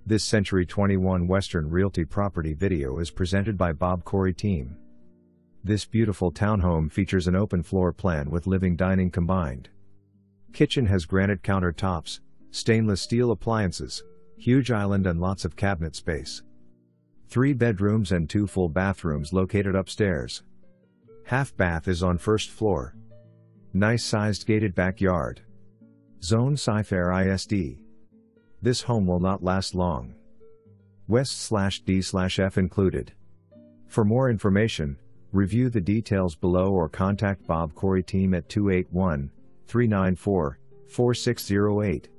This Century 21 Western Realty property video is presented by Bob Corey Team. This beautiful townhome features an open floor plan with living dining combined. Kitchen has granite countertops, stainless steel appliances, huge island and lots of cabinet space. 3 bedrooms and 2 full bathrooms located upstairs. Half bath is on first floor. Nice sized gated backyard. Zone Cy-Fair ISD. This home will not last long. West/D/F included. For more information, review the details below or contact Bob Corey Team at 281-394-4608.